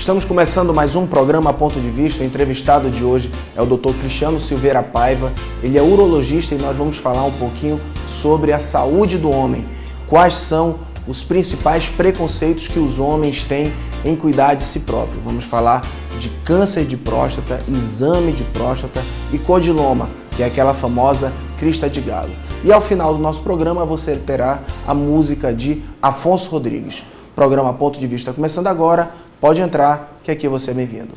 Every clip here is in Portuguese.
Estamos começando mais um programa Ponto de Vista. O entrevistado de hoje é o Dr. Cristiano Silveira Paiva. Ele é urologista e nós vamos falar um pouquinho sobre a saúde do homem. Quais são os principais preconceitos que os homens têm em cuidar de si próprio. Vamos falar de câncer de próstata, exame de próstata e codiloma, que é aquela famosa crista de galo. E ao final do nosso programa você terá a música de Afonso Rodrigues. Programa Ponto de Vista começando agora. Pode entrar, que aqui você é bem-vindo.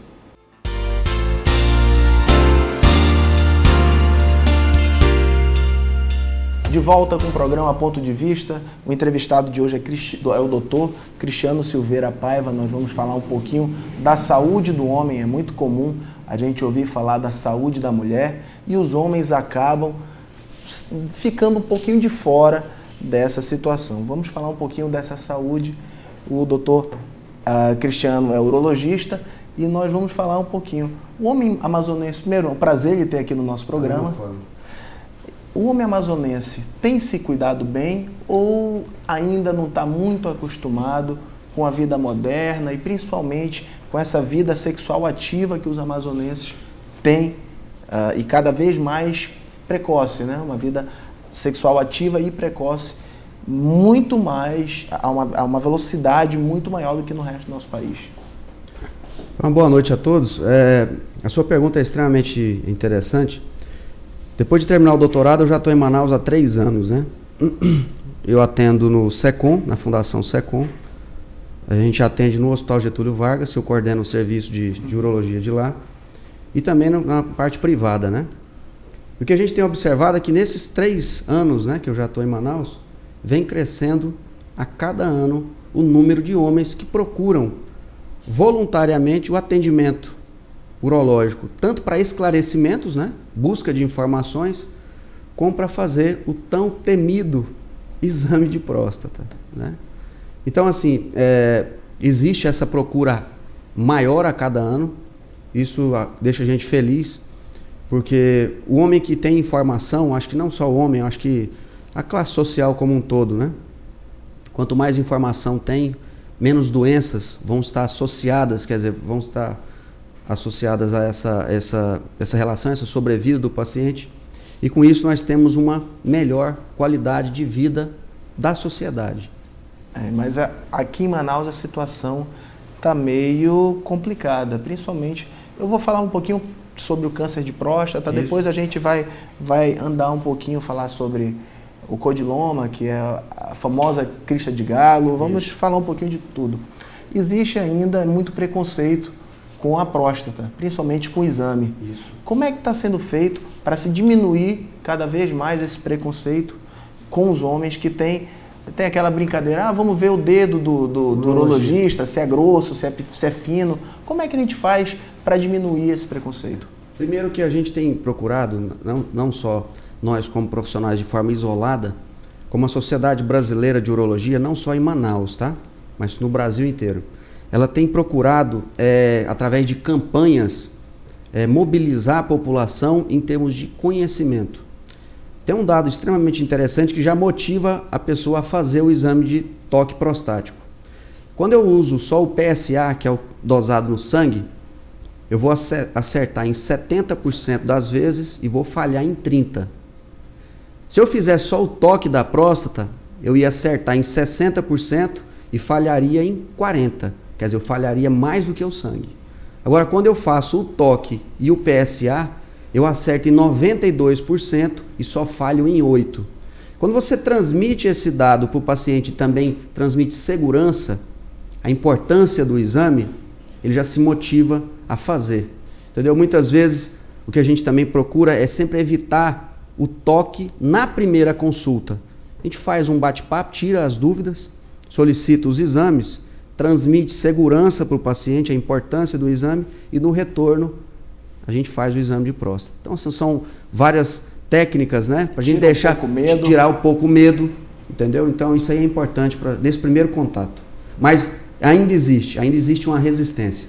De volta com o programa Ponto de Vista. O entrevistado de hoje é o Dr. Cristiano Silveira Paiva. Nós vamos falar um pouquinho da saúde do homem. É muito comum a gente ouvir falar da saúde da mulher e os homens acabam ficando um pouquinho de fora dessa situação. Vamos falar um pouquinho dessa saúde. O doutor Cristiano é urologista e nós vamos falar um pouquinho. O homem amazonense, primeiro, é um prazer de ter aqui no nosso programa. O homem amazonense tem se cuidado bem ou ainda não está muito acostumado com a vida moderna e principalmente com essa vida sexual ativa que os amazonenses têm e cada vez mais precoce, né? Uma vida sexual ativa e precoce muito mais, a uma velocidade muito maior do que no resto do nosso país. Uma boa noite a todos. A sua pergunta é extremamente interessante. Depois de terminar o doutorado, eu já estou em Manaus há 3 anos, né? Eu atendo no SECOM, na Fundação SECOM. A gente atende no Hospital Getúlio Vargas, que eu coordeno o serviço de urologia de lá. E também na parte privada, né? O que a gente tem observado é que nesses 3 anos, né, que eu já estou em Manaus, vem crescendo a cada ano o número de homens que procuram voluntariamente o atendimento urológico, tanto para esclarecimentos, né, busca de informações, como para fazer o tão temido exame de próstata, né? Então, assim, existe essa procura maior a cada ano, isso deixa a gente feliz, porque o homem que tem informação, acho que não só o homem, acho que a classe social como um todo, né? Quanto mais informação tem, menos doenças vão estar associadas, quer dizer, vão estar associadas a essa relação, essa sobrevida do paciente. E com isso nós temos uma melhor qualidade de vida da sociedade. Mas aqui em Manaus a situação está meio complicada, principalmente, eu vou falar um pouquinho sobre o câncer de próstata, isso. Depois a gente vai andar um pouquinho, falar sobre o codiloma, que é a famosa crista de galo, vamos falar um pouquinho de tudo. Existe ainda muito preconceito com a próstata, principalmente com o exame. Isso. Como é que está sendo feito para se diminuir cada vez mais esse preconceito com os homens que tem aquela brincadeira, vamos ver o dedo do urologista, se é grosso, se é fino. Como é que a gente faz para diminuir esse preconceito? Primeiro que a gente tem procurado, não só nós como profissionais de forma isolada, como a Sociedade Brasileira de Urologia, não só em Manaus, tá? Mas no Brasil inteiro. Ela tem procurado, através de campanhas, mobilizar a população em termos de conhecimento. Tem um dado extremamente interessante que já motiva a pessoa a fazer o exame de toque prostático. Quando eu uso só o PSA, que é o dosado no sangue, eu vou acertar em 70% das vezes e vou falhar em 30%. Se eu fizer só o toque da próstata, eu ia acertar em 60% e falharia em 40%. Quer dizer, eu falharia mais do que o sangue. Agora, quando eu faço o toque e o PSA, eu acerto em 92% e só falho em 8%. Quando você transmite esse dado para o paciente e também transmite segurança, a importância do exame, ele já se motiva a fazer. Entendeu? Muitas vezes o que a gente também procura é sempre evitar o toque na primeira consulta. A gente faz um bate-papo, tira as dúvidas, solicita os exames, transmite segurança para o paciente, a importância do exame e no retorno a gente faz o exame de próstata. Então são várias técnicas, né? Para a gente tirar um pouco o medo, entendeu? Então isso aí é importante nesse primeiro contato. Mas ainda existe uma resistência.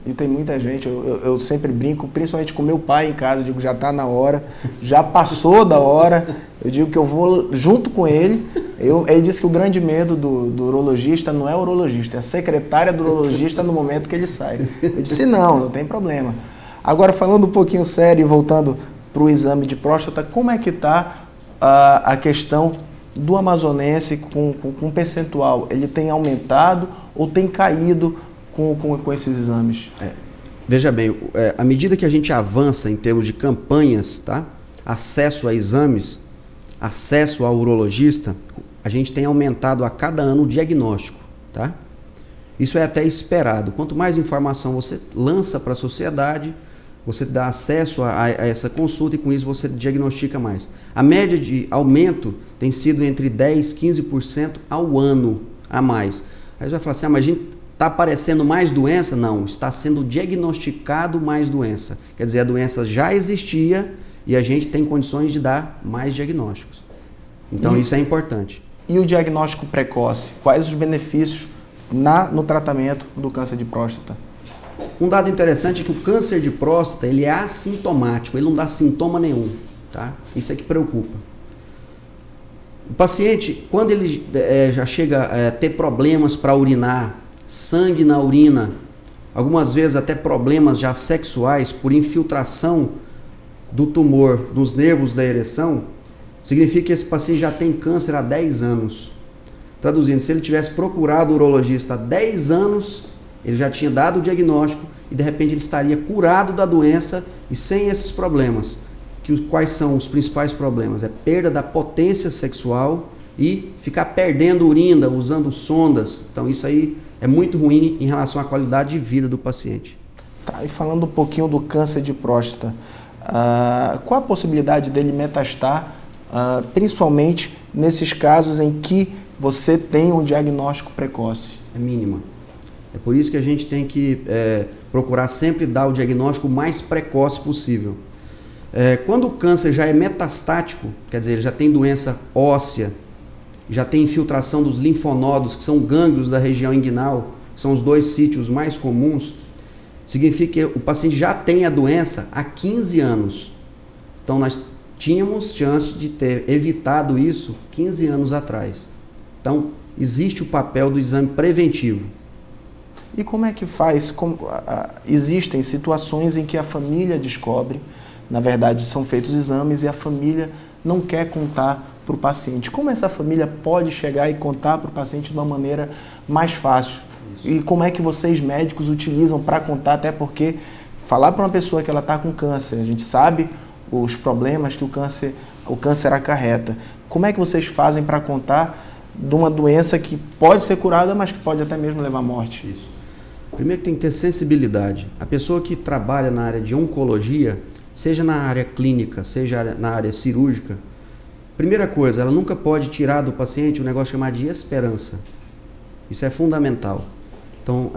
E tem muita gente, eu sempre brinco, principalmente com meu pai em casa, eu digo, já está na hora, já passou da hora, eu digo que eu vou junto com ele. Ele disse que o grande medo do urologista não é o urologista, é a secretária do urologista no momento que ele sai. Eu disse, não tem problema. Agora, falando um pouquinho sério e voltando para o exame de próstata, como é que está a questão do amazonense com percentual? Ele tem aumentado ou tem caído com esses exames? Veja bem, à medida que a gente avança em termos de campanhas, tá? Acesso a exames, acesso ao urologista, a gente tem aumentado a cada ano o diagnóstico, tá? Isso é até esperado. Quanto mais informação você lança para a sociedade, você dá acesso a essa consulta e com isso você diagnostica mais. A média de aumento tem sido entre 10% e 15% ao ano a mais. Aí você vai falar assim, mas a gente está aparecendo mais doença? Não, está sendo diagnosticado mais doença. Quer dizer, a doença já existia e a gente tem condições de dar mais diagnósticos. Então isso é importante. E o diagnóstico precoce? Quais os benefícios no tratamento do câncer de próstata? Um dado interessante é que o câncer de próstata ele é assintomático, ele não dá sintoma nenhum, tá? Isso é que preocupa. O paciente, quando ele já chega a ter problemas para urinar, sangue na urina, algumas vezes até problemas já sexuais por infiltração do tumor nos nervos da ereção, significa que esse paciente já tem câncer há 10 anos. Traduzindo, se ele tivesse procurado o urologista há 10 anos, ele já tinha dado o diagnóstico e de repente ele estaria curado da doença e sem esses problemas. Quais são os principais problemas? É perda da potência sexual e ficar perdendo urina, usando sondas. Então isso aí é muito ruim em relação à qualidade de vida do paciente. Tá, e falando um pouquinho do câncer de próstata, qual a possibilidade dele metastar, principalmente nesses casos em que você tem um diagnóstico precoce? É mínima. É por isso que a gente tem que procurar sempre dar o diagnóstico mais precoce possível. Quando o câncer já é metastático, quer dizer, ele já tem doença óssea, já tem infiltração dos linfonodos, que são gânglios da região inguinal, que são os 2 sítios mais comuns, significa que o paciente já tem a doença há 15 anos. Então nós tínhamos chance de ter evitado isso 15 anos atrás. Então existe o papel do exame preventivo. E como é que faz? Existem situações em que a família descobre, na verdade são feitos exames e a família não quer contar para o paciente. Como essa família pode chegar e contar para o paciente de uma maneira mais fácil? Isso. E como é que vocês médicos utilizam para contar? Até porque falar para uma pessoa que ela está com câncer, a gente sabe os problemas que o câncer acarreta. Como é que vocês fazem para contar de uma doença que pode ser curada, mas que pode até mesmo levar à morte? Isso. Primeiro que tem que ter sensibilidade. A pessoa que trabalha na área de oncologia, seja na área clínica, seja na área cirúrgica, primeira coisa, ela nunca pode tirar do paciente um negócio chamado de esperança. Isso é fundamental. Então,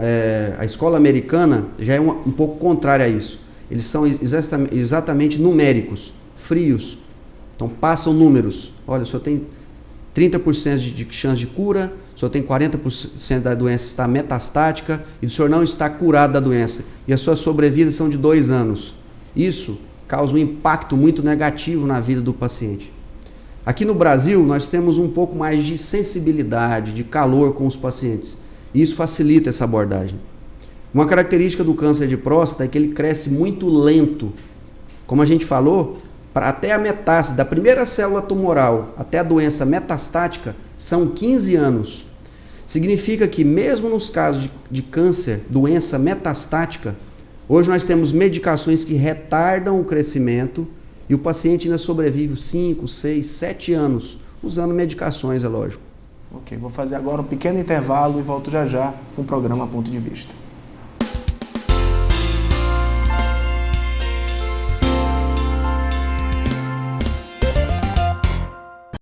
a escola americana já é um pouco contrária a isso. Eles são exatamente numéricos, frios. Então, passam números. Olha, o senhor tem 30% de chance de cura, o senhor tem 40% da doença está metastática e o senhor não está curado da doença. E a sua sobrevida são de 2 anos. Isso causa um impacto muito negativo na vida do paciente. Aqui no Brasil, nós temos um pouco mais de sensibilidade, de calor com os pacientes. E isso facilita essa abordagem. Uma característica do câncer de próstata é que ele cresce muito lento. Como a gente falou, até a metástase, da primeira célula tumoral até a doença metastática, são 15 anos. Significa que mesmo nos casos de câncer, doença metastática, hoje nós temos medicações que retardam o crescimento e o paciente ainda sobrevive 5, 6, 7 anos, usando medicações, é lógico. Ok, vou fazer agora um pequeno intervalo e volto já já com o programa Ponto de Vista.